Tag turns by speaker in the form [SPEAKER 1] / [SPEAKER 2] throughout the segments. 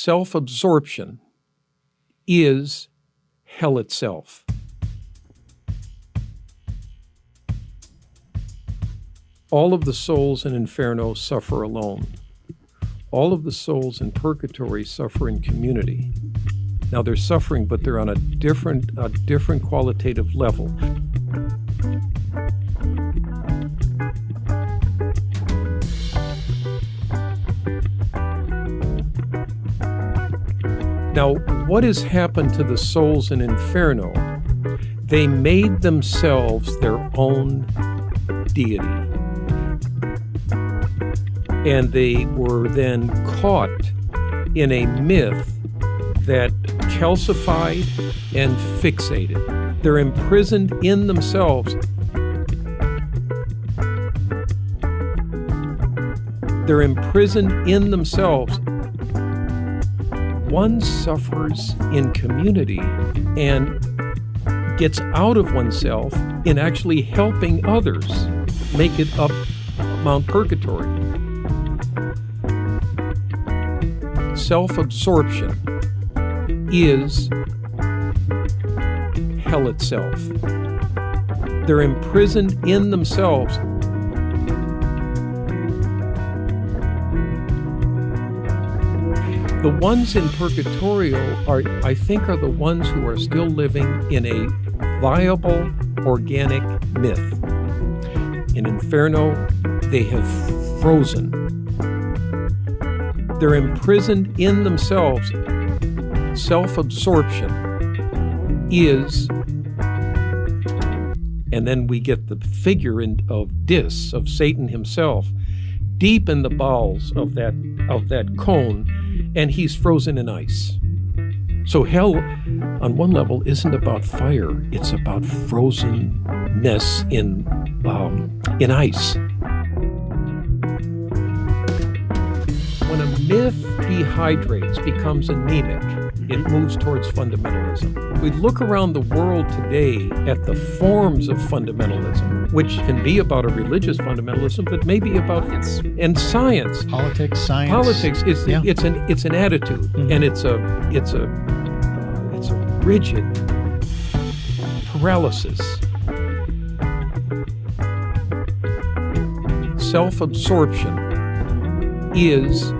[SPEAKER 1] self-absorption is hell itself. All of the souls in Inferno suffer alone. All of the souls in Purgatory suffer in community. Now they're suffering, but they're on a different qualitative level. Now, what has happened to the souls in Inferno? They made themselves their own deity. And they were then caught in a myth that calcified and fixated. They're imprisoned in themselves. They're imprisoned in themselves. One suffers in community and gets out of oneself in actually helping others make it up Mount Purgatory. Self-absorption is hell itself. They're imprisoned in themselves. The ones in Purgatorio I think are the ones who are still living in a viable, organic myth. In Inferno, they have frozen. They're imprisoned in themselves. Self-absorption is, and then we get the figure of Dis, of Satan himself, deep in the bowels of that cone, and he's frozen in ice. So hell, on one level, isn't about fire; it's about frozenness in ice. When a myth dehydrates, becomes anemic, it moves towards fundamentalism. We look around the world today at the forms of fundamentalism, which can be about a religious fundamentalism, but maybe about and science,
[SPEAKER 2] politics.
[SPEAKER 1] It's an attitude, and it's a rigid paralysis. Self-absorption is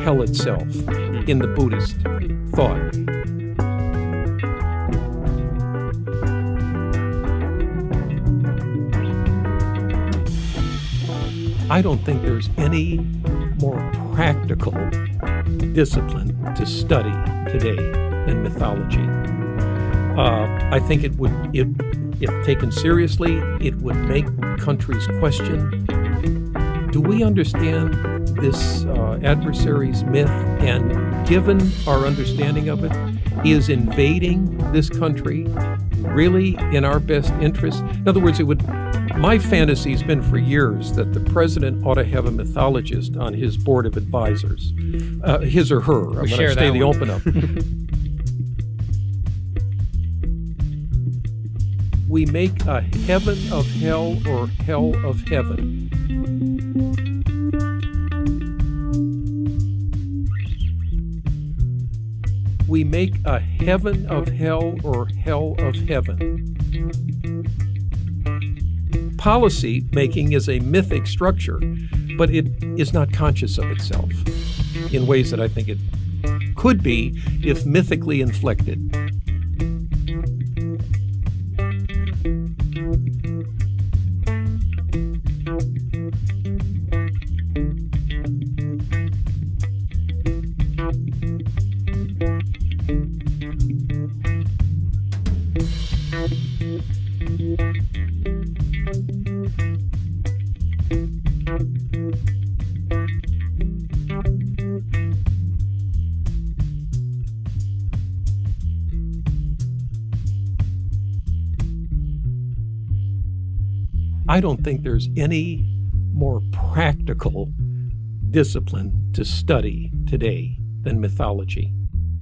[SPEAKER 1] hell itself in the Buddhist thought. I don't think there's any more practical discipline to study today than mythology. I think it would, if taken seriously, it would make countries question, do we understand this adversary's myth? And given our understanding of it, is invading this country really in our best interest? In other words, my fantasy's been for years that the president ought to have a mythologist on his board of advisors, his or her. I'm going to stay the open up. We make a heaven of hell or hell of heaven. We make a heaven of hell or hell of heaven. Policy making is a mythic structure, but it is not conscious of itself in ways that I think it could be if mythically inflected. I don't think there's any more practical discipline to study today than mythology.